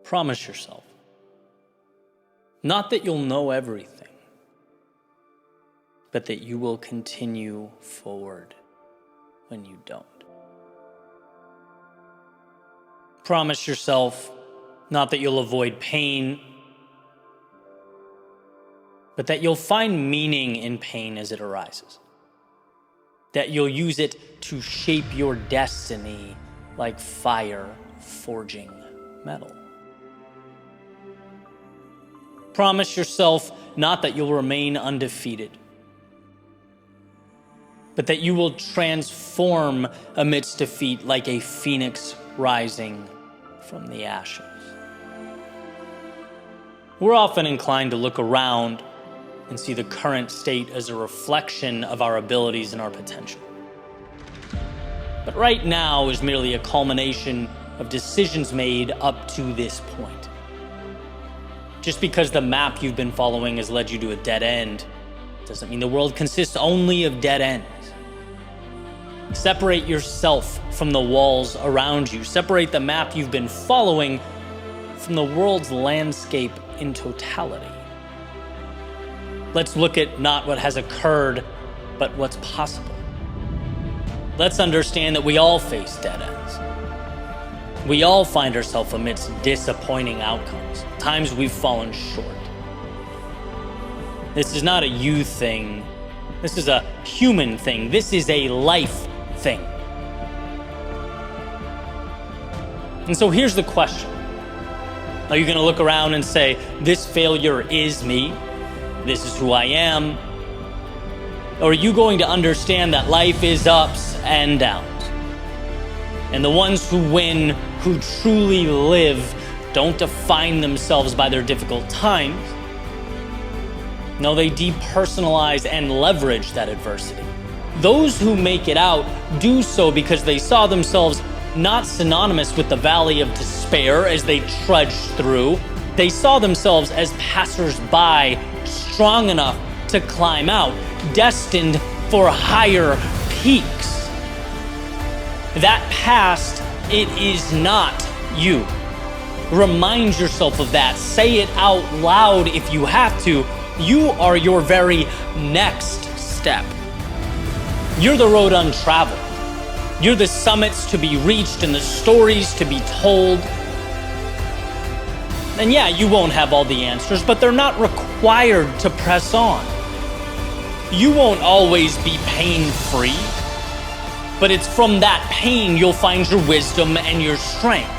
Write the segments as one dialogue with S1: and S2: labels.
S1: Promise yourself. Not that you'll know everything, but that you will continue forward when you don't. Promise yourself not that you'll avoid pain, but that you'll find meaning in pain as it arises. That you'll use it to shape your destiny like fire forging metal. Promise yourself not that you'll remain undefeated, but that you will transform amidst defeat like a phoenix rising from the ashes. We're often inclined to look around and see the current state as a reflection of our abilities and our potential. But right now is merely a culmination of decisions made up to this point. Just because the map you've been following has led you to a dead end, doesn't mean the world consists only of dead ends. Separate yourself from the walls around you. Separate the map you've been following from the world's landscape in totality. Let's look at not what has occurred, but what's possible. Let's understand that we all face dead ends. We all find ourselves amidst disappointing outcomes, times we've fallen short. This is not a you thing. This is a human thing. This is a life thing. And so here's the question. Are you going to look around and say, this failure is me? This is who I am? Or are you going to understand that life is ups and downs? And the ones who win, who truly live, don't define themselves by their difficult times. No, they depersonalize and leverage that adversity. Those who make it out do so because they saw themselves not synonymous with the valley of despair as they trudged through. They saw themselves as passers-by, strong enough to climb out, destined for higher peaks. That past, it is not you. Remind yourself of that. Say it out loud if you have to. You are your very next step. You're the road untraveled. You're the summits to be reached and the stories to be told. And yeah, you won't have all the answers, but they're not required to press on. You won't always be pain-free, but it's from that pain you'll find your wisdom and your strength.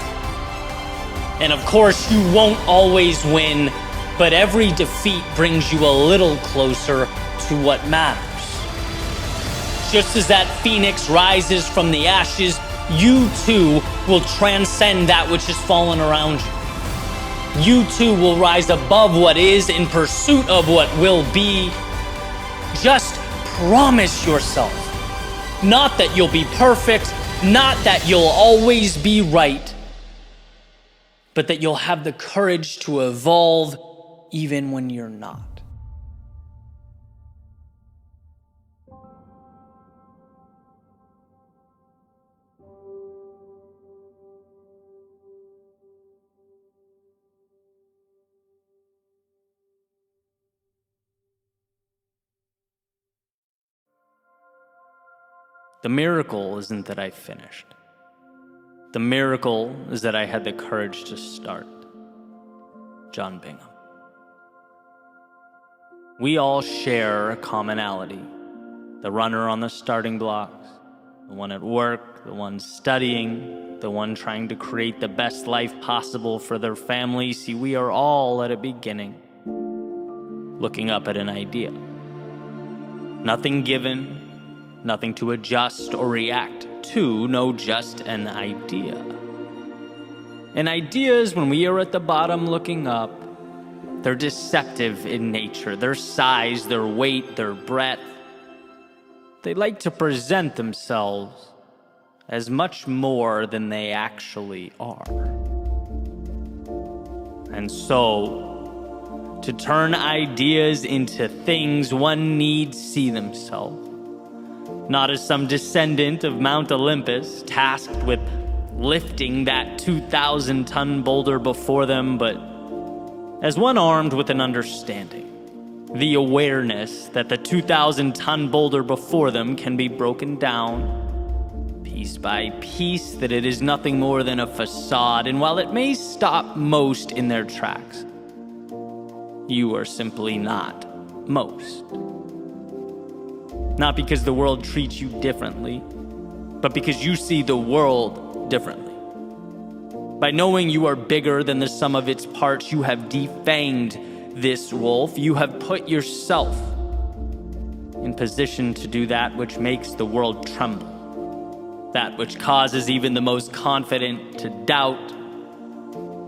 S1: And of course, you won't always win, but every defeat brings you a little closer to what matters. Just as that phoenix rises from the ashes, you too will transcend that which has fallen around you. You too will rise above what is in pursuit of what will be. Just promise yourself, not that you'll be perfect, not that you'll always be right, but that you'll have the courage to evolve even when you're not. The miracle isn't that I finished. The miracle is that I had the courage to start. John Bingham. We all share a commonality. The runner on the starting blocks, the one at work, the one studying, the one trying to create the best life possible for their family. See, we are all at a beginning, looking up at an idea. Nothing given, nothing to adjust or react to, no, just an idea. And ideas, when we are at the bottom looking up, they're deceptive in nature. Their size, their weight, their breadth. They like to present themselves as much more than they actually are. And so, to turn ideas into things one needs see themselves. not as some descendant of Mount Olympus tasked with lifting that 2,000-ton boulder before them, but as one armed with an understanding, the awareness that the 2,000-ton boulder before them can be broken down piece by piece, that it is nothing more than a facade, and while it may stop most in their tracks, you are simply not most. Not because the world treats you differently, but because you see the world differently. By knowing you are bigger than the sum of its parts, you have defanged this wolf. You have put yourself in position to do that which makes the world tremble, that which causes even the most confident to doubt.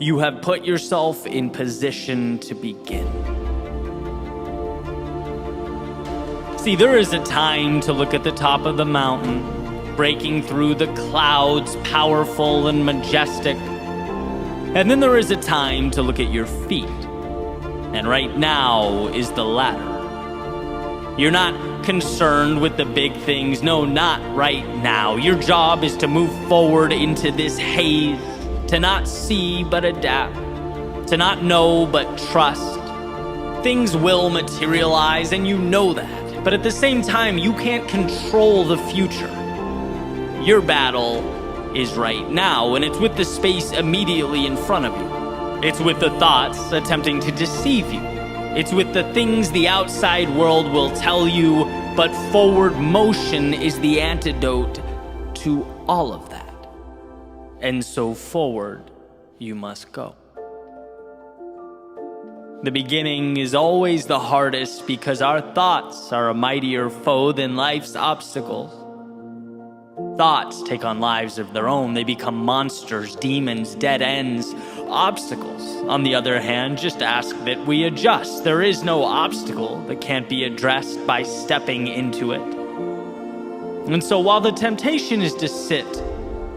S1: You have put yourself in position to begin. See, there is a time to look at the top of the mountain, breaking through the clouds, powerful and majestic. And then there is a time to look at your feet. And right now is the latter. You're not concerned with the big things. No, not right now. Your job is to move forward into this haze, to not see but adapt, to not know but trust. Things will materialize, and you know that. But at the same time, you can't control the future. Your battle is right now, and it's with the space immediately in front of you. It's with the thoughts attempting to deceive you. It's with the things the outside world will tell you, but forward motion is the antidote to all of that. And so forward you must go. The beginning is always the hardest because our thoughts are a mightier foe than life's obstacles. Thoughts take on lives of their own. They become monsters, demons, dead ends. Obstacles, on the other hand, just ask that we adjust. There is no obstacle that can't be addressed by stepping into it. And so while the temptation is to sit,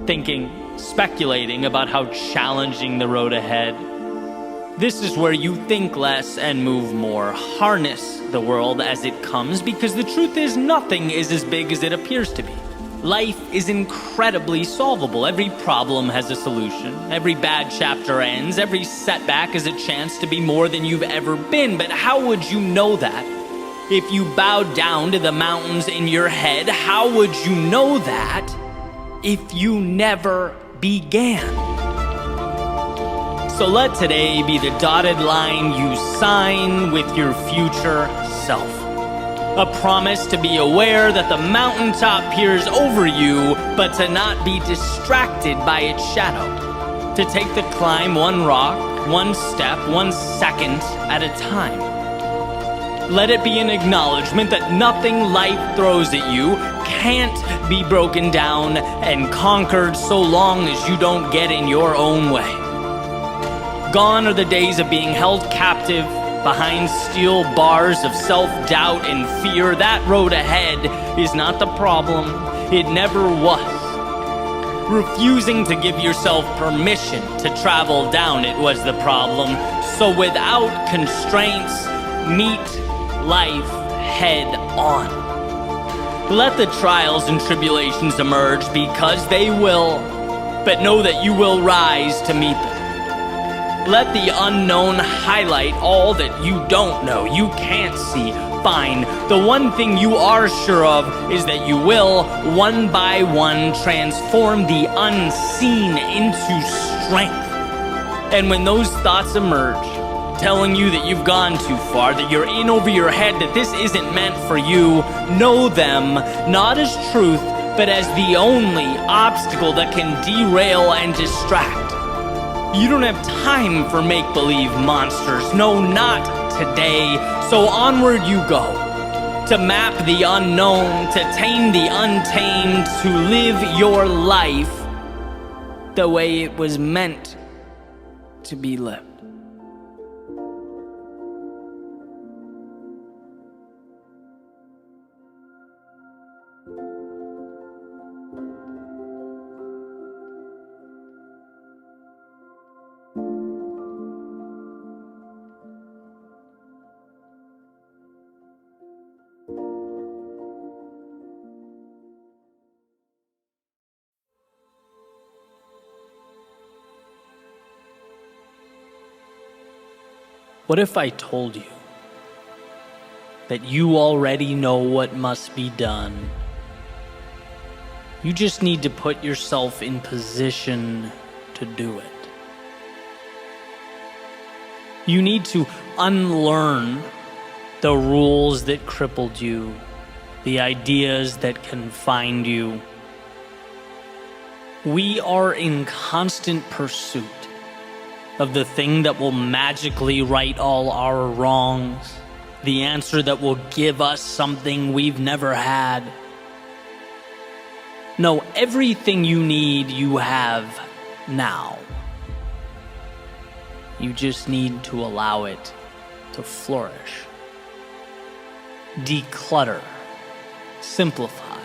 S1: thinking, speculating about how challenging the road ahead, this is where you think less and move more. Harness the world as it comes, because the truth is nothing is as big as it appears to be. Life is incredibly solvable. Every problem has a solution. Every bad chapter ends. Every setback is a chance to be more than you've ever been. But how would you know that? If you bowed down to the mountains in your head, how would you know that if you never began? So let today be the dotted line you sign with your future self. A promise to be aware that the mountaintop peers over you, but to not be distracted by its shadow. To take the climb one rock, one step, 1 second at a time. Let it be an acknowledgement that nothing life throws at you can't be broken down and conquered so long as you don't get in your own way. Gone are the days of being held captive behind steel bars of self-doubt and fear. That road ahead is not the problem. It never was. Refusing to give yourself permission to travel down it was the problem. So without constraints, meet life head on. Let the trials and tribulations emerge, because they will, but know that you will rise to meet them. Let the unknown highlight all that you don't know, you can't see. Fine. The one thing you are sure of is that you will, one by one, transform the unseen into strength. And when those thoughts emerge, telling you that you've gone too far, that you're in over your head, that this isn't meant for you, know them not as truth, but as the only obstacle that can derail and distract. You don't have time for make-believe monsters. No, not today. So onward you go. To map the unknown, to tame the untamed, to live your life the way it was meant to be lived. What if I told you that you already know what must be done? You just need to put yourself in position to do it. You need to unlearn the rules that crippled you, the ideas that confined you. We are in constant pursuit of the thing that will magically right all our wrongs, the answer that will give us something we've never had. No, everything you need, you have now. You just need to allow it to flourish. Declutter. Simplify.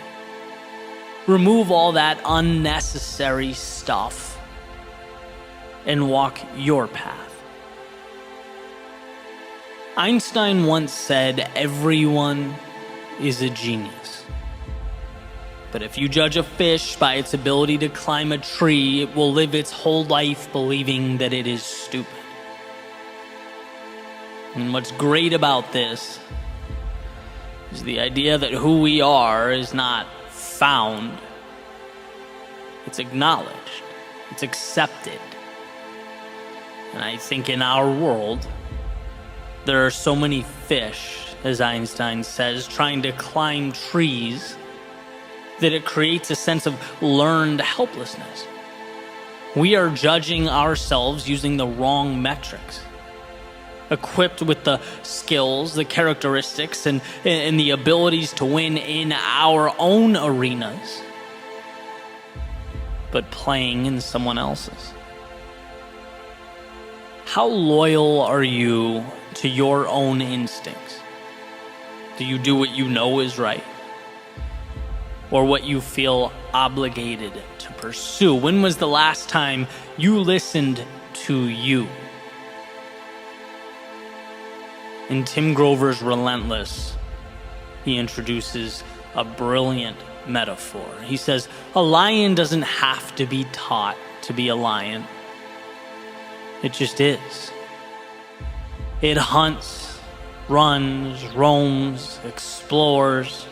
S1: Remove all that unnecessary stuff and walk your path. Einstein once said, "Everyone is a genius. But if you judge a fish by its ability to climb a tree, it will live its whole life believing that it is stupid." And what's great about this is the idea that who we are is not found. It's acknowledged. It's accepted. And I think in our world, there are so many fish, as Einstein says, trying to climb trees that it creates a sense of learned helplessness. We are judging ourselves using the wrong metrics. Equipped with the skills, the characteristics, and the abilities to win in our own arenas, but playing in someone else's. How loyal are you to your own instincts? Do you do what you know is right? Or what you feel obligated to pursue? When was the last time you listened to you? In Tim Grover's Relentless, he introduces a brilliant metaphor. He says, a lion doesn't have to be taught to be a lion. It just is. It hunts, runs, roams, explores,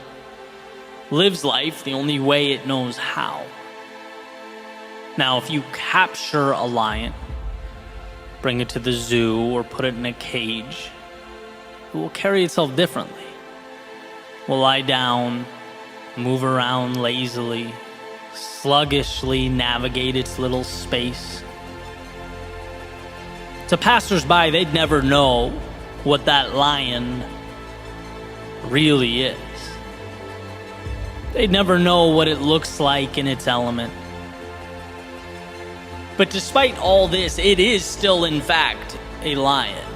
S1: lives life the only way it knows how. Now, if you capture a lion, bring it to the zoo or put it in a cage, it will carry itself differently. Will lie down, move around lazily, sluggishly navigate its little space. To passersby, they'd never know what that lion really is. They'd never know what it looks like in its element. But despite all this, it is still, in fact, a lion.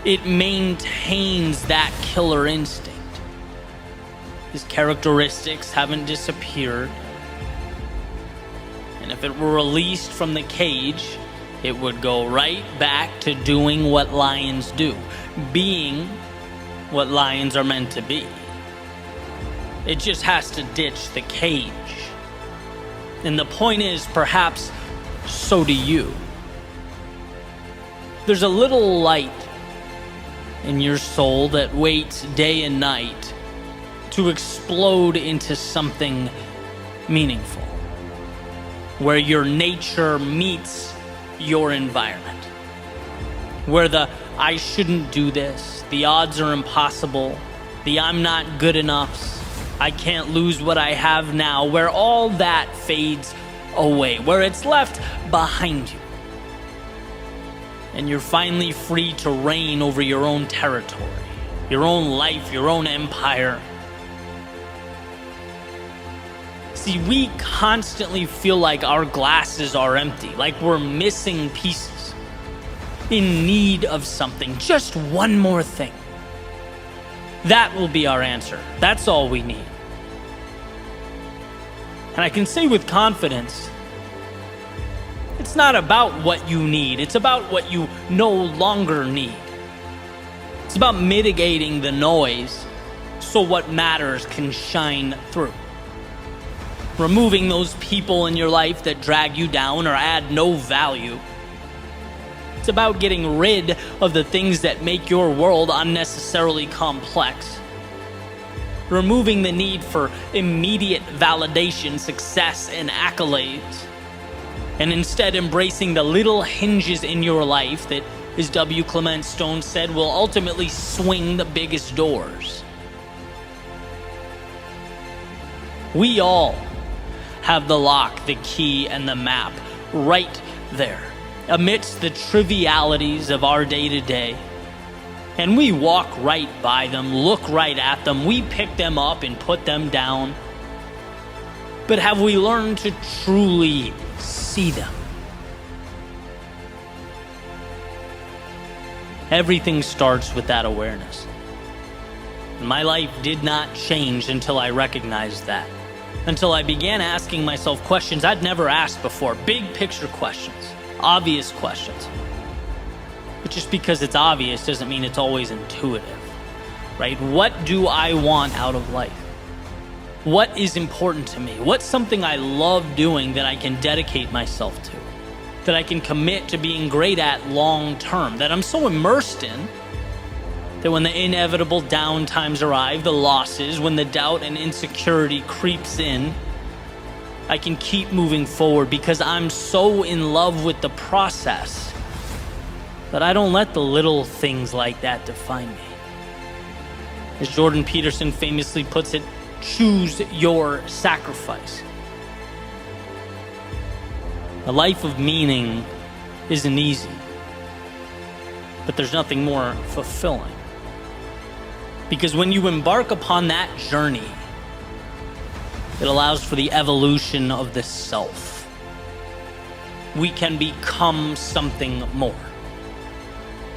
S1: It maintains that killer instinct. His characteristics haven't disappeared. And if it were released from the cage, it would go right back to doing what lions do, being what lions are meant to be. It just has to ditch the cage. And the point is, perhaps, so do you. There's a little light in your soul that waits day and night to explode into something meaningful, where your nature meets your environment, where the I shouldn't do this, the odds are impossible, the I'm not good enough, I can't lose what I have now, where all that fades away, where it's left behind you. And you're finally free to reign over your own territory, your own life, your own empire. See, we constantly feel like our glasses are empty, like we're missing pieces, in need of something, just one more thing. That will be our answer. That's all we need. And I can say with confidence, it's not about what you need. It's about what you no longer need. It's about mitigating the noise so what matters can shine through. Removing those people in your life that drag you down or add no value. It's about getting rid of the things that make your world unnecessarily complex. Removing the need for immediate validation, success, and accolades. And instead embracing the little hinges in your life that, as W. Clement Stone said, will ultimately swing the biggest doors. We all have the lock, the key, and the map right there, amidst the trivialities of our day-to-day. And we walk right by them, look right at them, we pick them up and put them down. But have we learned to truly see them? Everything starts with that awareness. And my life did not change until I recognized that. Until I began asking myself questions I'd never asked before. Big picture questions. Obvious questions. But just because it's obvious doesn't mean it's always intuitive. Right? What do I want out of life? What is important to me? What's something I love doing that I can dedicate myself to? That I can commit to being great at long term? That I'm so immersed in that when the inevitable down times arrive, the losses, when the doubt and insecurity creeps in, I can keep moving forward because I'm so in love with the process that I don't let the little things like that define me. As Jordan Peterson famously puts it, choose your sacrifice. A life of meaning isn't easy, but there's nothing more fulfilling. Because when you embark upon that journey, it allows for the evolution of the self. We can become something more.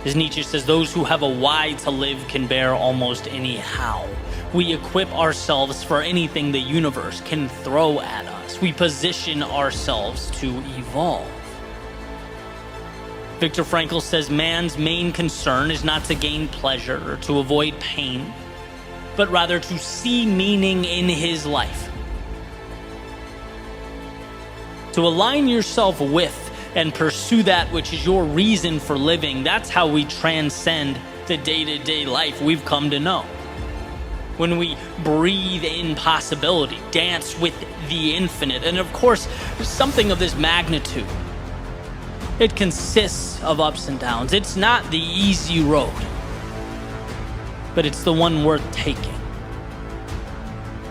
S1: As Nietzsche says, those who have a why to live can bear almost any how. We equip ourselves for anything the universe can throw at us. We position ourselves to evolve. Viktor Frankl says man's main concern is not to gain pleasure or to avoid pain, but rather to see meaning in his life. To align yourself with and pursue that which is your reason for living, that's how we transcend the day-to-day life we've come to know. When we breathe in possibility, dance with the infinite, and of course, something of this magnitude. It consists of ups and downs. It's not the easy road, but it's the one worth taking.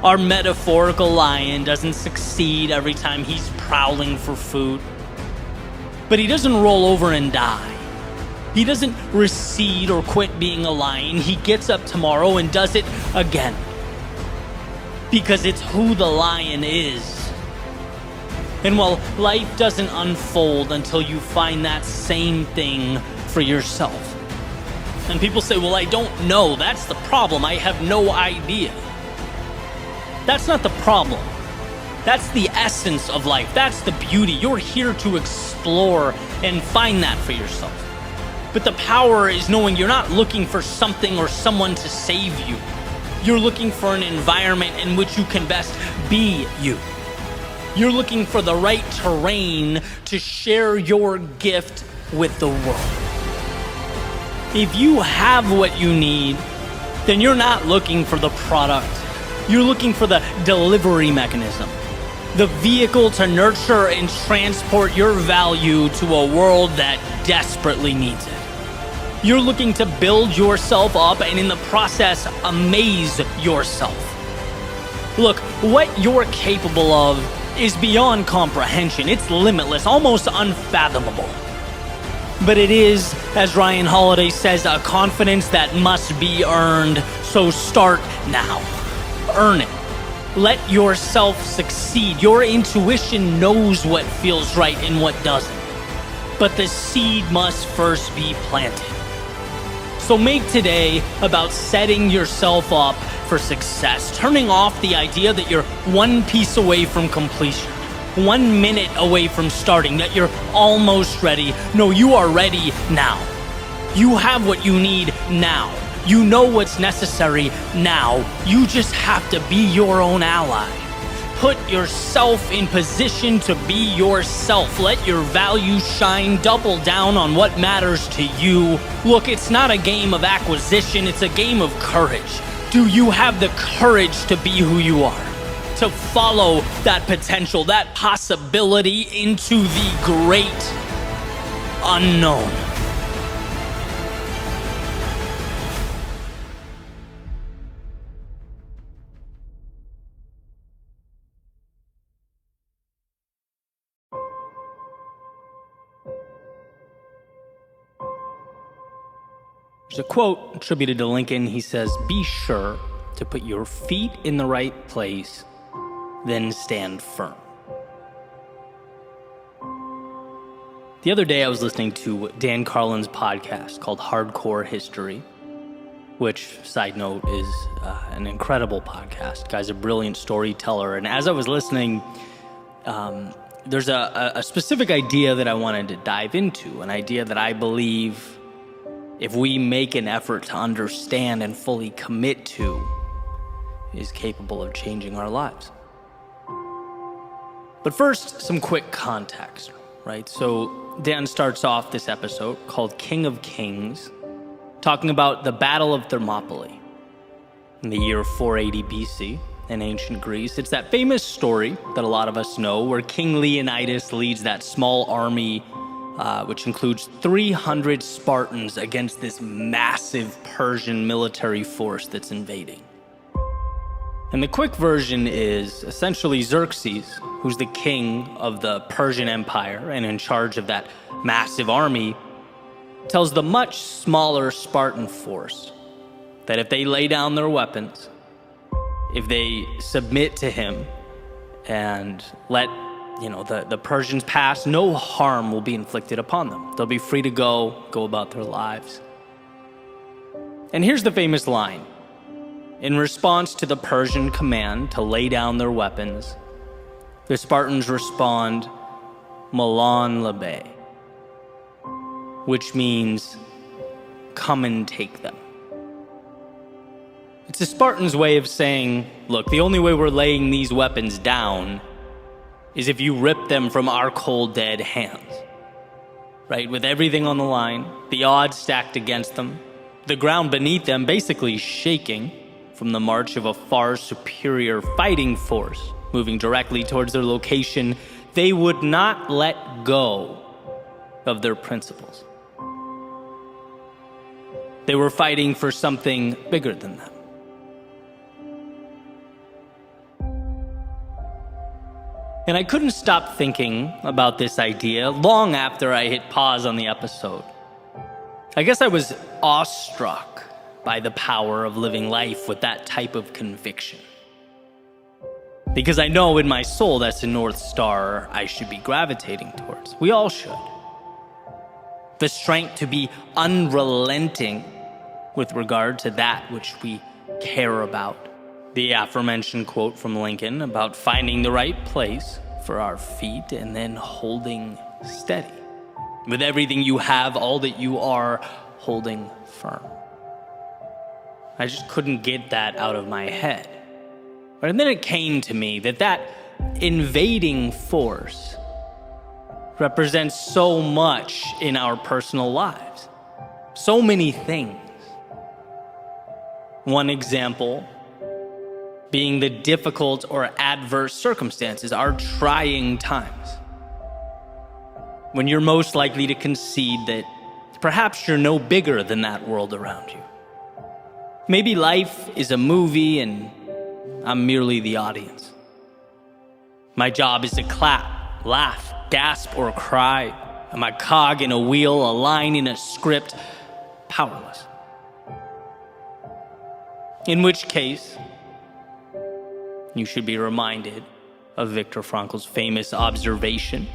S1: Our metaphorical lion doesn't succeed every time he's prowling for food, but he doesn't roll over and die. He doesn't recede or quit being a lion. He gets up tomorrow and does it again, because it's who the lion is. And while life doesn't unfold until you find that same thing for yourself. And people say, well, I don't know. That's the problem. I have no idea. That's not the problem. That's the essence of life. That's the beauty. You're here to explore and find that for yourself. But the power is knowing you're not looking for something or someone to save you. You're looking for an environment in which you can best be you. You're looking for the right terrain to share your gift with the world. If you have what you need, then you're not looking for the product. You're looking for the delivery mechanism, the vehicle to nurture and transport your value to a world that desperately needs it. You're looking to build yourself up and in the process, amaze yourself. Look, what you're capable of is beyond comprehension. It's limitless, almost unfathomable. But it is, as Ryan Holiday says, a confidence that must be earned. So start now. Earn it. Let yourself succeed. Your intuition knows what feels right and what doesn't. But the seed must first be planted. So make today about setting yourself up for success, turning off the idea that you're one piece away from completion, 1 minute away from starting, that you're almost ready. No, you are ready now. You have what you need now. You know what's necessary now. You just have to be your own ally. put yourself in position to be yourself. Let your values shine. Double down on what matters to you. Look, it's not a game of acquisition, it's a game of courage. Do you have the courage to be who you are? To follow that potential, that possibility into the great unknown? There's a quote attributed to Lincoln. He says, "Be sure to put your feet in the right place, then stand firm." The other day I was listening to Dan Carlin's podcast called Hardcore History, which, side note, is an incredible podcast. The guy's a brilliant storyteller. And as I was listening, there's a specific idea that I wanted to dive into, an idea that I believe if we make an effort to understand and fully commit to, is capable of changing our lives. But first, some quick context, right? So Dan starts off this episode called King of Kings, talking about the Battle of Thermopylae in the year 480 BC in ancient Greece. It's that famous story that a lot of us know where King Leonidas leads that small army, which includes 300 Spartans against this massive Persian military force that's invading. And the quick version is essentially Xerxes, who's the king of the Persian Empire and in charge of that massive army, tells the much smaller Spartan force that if they lay down their weapons, if they submit to him and let the Persians pass, no harm will be inflicted upon them. They'll be free to go about their lives. And here's the famous line. In response to the Persian command to lay down their weapons, the Spartans respond, "Malan labe," which means, "Come and take them." It's the Spartans' way of saying, look, the only way we're laying these weapons down is if you rip them from our cold, dead hands. Right? With everything on the line, the odds stacked against them, the ground beneath them basically shaking from the march of a far superior fighting force moving directly towards their location, they would not let go of their principles. They were fighting for something bigger than them. And I couldn't stop thinking about this idea long after I hit pause on the episode. I guess I was awestruck by the power of living life with that type of conviction. Because I know in my soul that's the North Star I should be gravitating towards. We all should. The strength to be unrelenting with regard to that which we care about. The aforementioned quote from Lincoln about finding the right place for our feet and then holding steady. With everything you have, all that you are, holding firm. I just couldn't get that out of my head. And then it came to me that invading force represents so much in our personal lives. So many things. One example being the difficult or adverse circumstances, our trying times. When you're most likely to concede that perhaps you're no bigger than that world around you. Maybe life is a movie and I'm merely the audience. My job is to clap, laugh, gasp, or cry. I'm a cog in a wheel, a line in a script, powerless. In which case, you should be reminded of Viktor Frankl's famous observation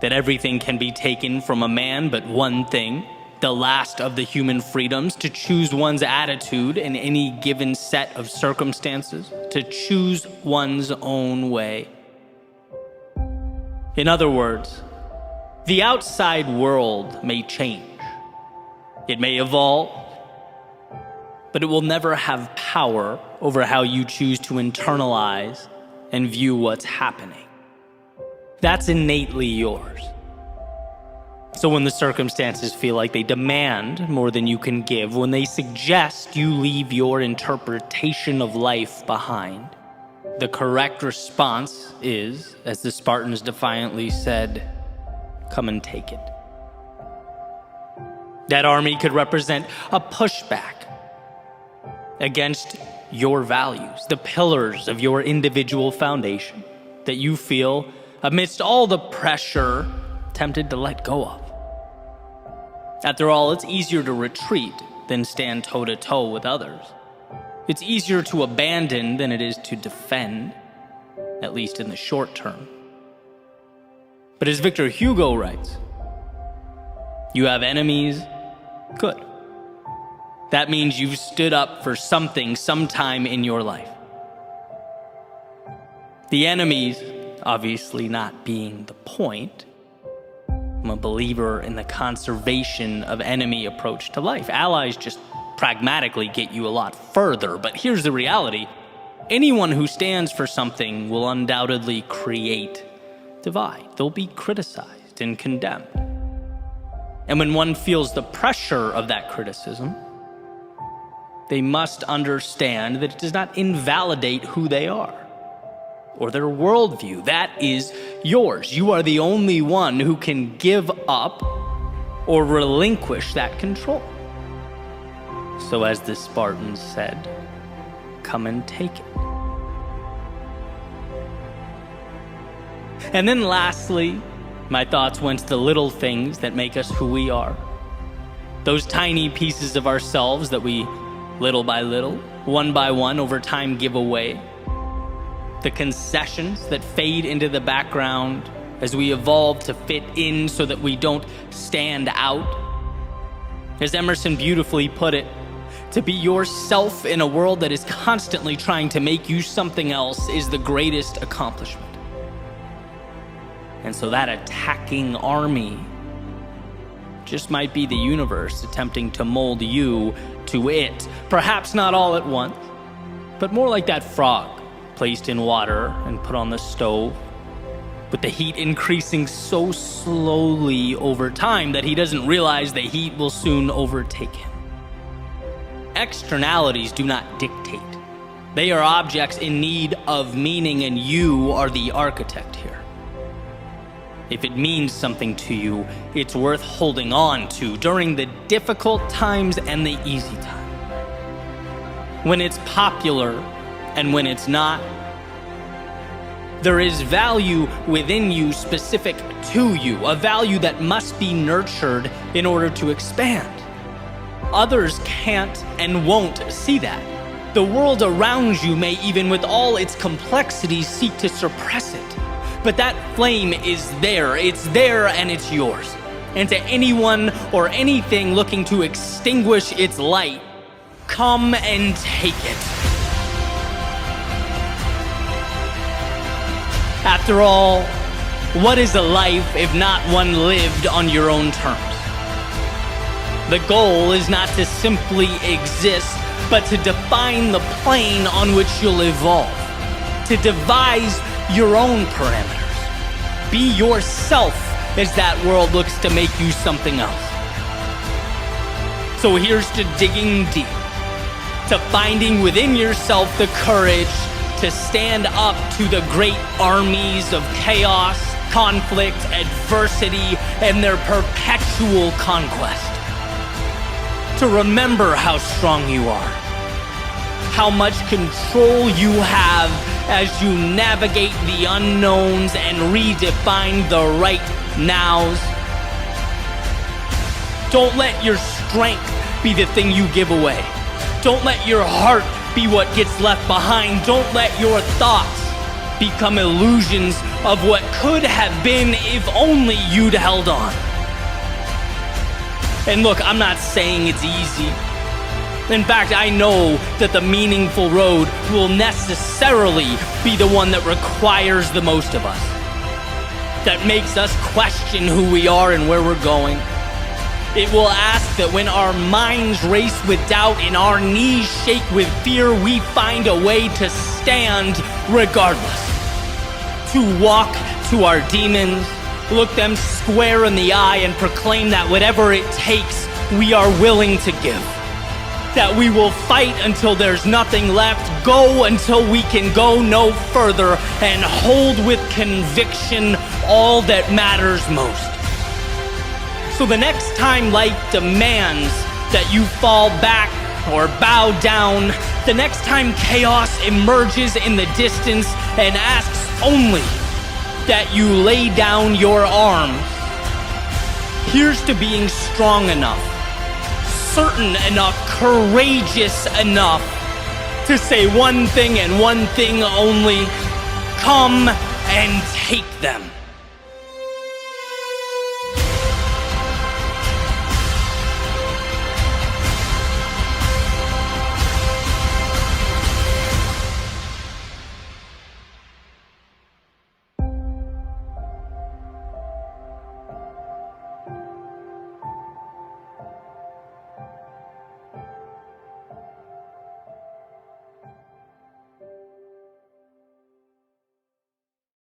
S1: that everything can be taken from a man but one thing, the last of the human freedoms, to choose one's attitude in any given set of circumstances, to choose one's own way. In other words, the outside world may change. It may evolve, but it will never have power over how you choose to internalize and view what's happening. That's innately yours. So when the circumstances feel like they demand more than you can give, when they suggest you leave your interpretation of life behind, the correct response is, as the Spartans defiantly said, come and take it. That army could represent a pushback against your values, the pillars of your individual foundation that you feel, amidst all the pressure, tempted to let go of. After all, it's easier to retreat than stand toe-to-toe with others. It's easier to abandon than it is to defend, at least in the short term. But as Victor Hugo writes, you have enemies, good. That means you've stood up for something sometime in your life. The enemies, obviously not being the point. I'm a believer in the conservation of enemy approach to life. Allies just pragmatically get you a lot further, but here's the reality. Anyone who stands for something will undoubtedly create divide. They'll be criticized and condemned. And when one feels the pressure of that criticism, they must understand that it does not invalidate who they are or their worldview. That is yours. You are the only one who can give up or relinquish that control. So as the Spartans said, come and take it. And then lastly, my thoughts went to the little things that make us who we are. Those tiny pieces of ourselves that we, little by little, one by one, over time give away. The concessions that fade into the background as we evolve to fit in so that we don't stand out. As Emerson beautifully put it, to be yourself in a world that is constantly trying to make you something else is the greatest accomplishment. And so that attacking army just might be the universe attempting to mold you to it. Perhaps not all at once, but more like that frog placed in water and put on the stove, with the heat increasing so slowly over time that he doesn't realize the heat will soon overtake him. Externalities do not dictate. They are objects in need of meaning, and you are the architect here. If it means something to you, it's worth holding on to during the difficult times and the easy times. When it's popular and when it's not, there is value within you specific to you, a value that must be nurtured in order to expand. Others can't and won't see that. The world around you may, even with all its complexities, seek to suppress it. But that flame is there. It's there and it's yours. And to anyone or anything looking to extinguish its light, come and take it. After all, what is a life if not one lived on your own terms? The goal is not to simply exist, but to define the plane on which you'll evolve, to devise your own parameters. Be yourself as that world looks to make you something else. So here's to digging deep, to finding within yourself the courage to stand up to the great armies of chaos, conflict, adversity, and their perpetual conquest. To remember how strong you are, how much control you have as you navigate the unknowns and redefine the right nows. Don't let your strength be the thing you give away. Don't let your heart be what gets left behind. Don't let your thoughts become illusions of what could have been if only you'd held on. And look, I'm not saying it's easy. In fact, I know that the meaningful road will necessarily be the one that requires the most of us, that makes us question who we are and where we're going. It will ask that when our minds race with doubt and our knees shake with fear, we find a way to stand regardless. to walk to our demons, look them square in the eye, and proclaim that whatever it takes, we are willing to give. That we will fight until there's nothing left, go until we can go no further, and hold with conviction all that matters most. So the next time life demands that you fall back or bow down, the next time chaos emerges in the distance and asks only that you lay down your arms, here's to being strong enough, certain enough, courageous enough to say one thing and one thing only: come and take them.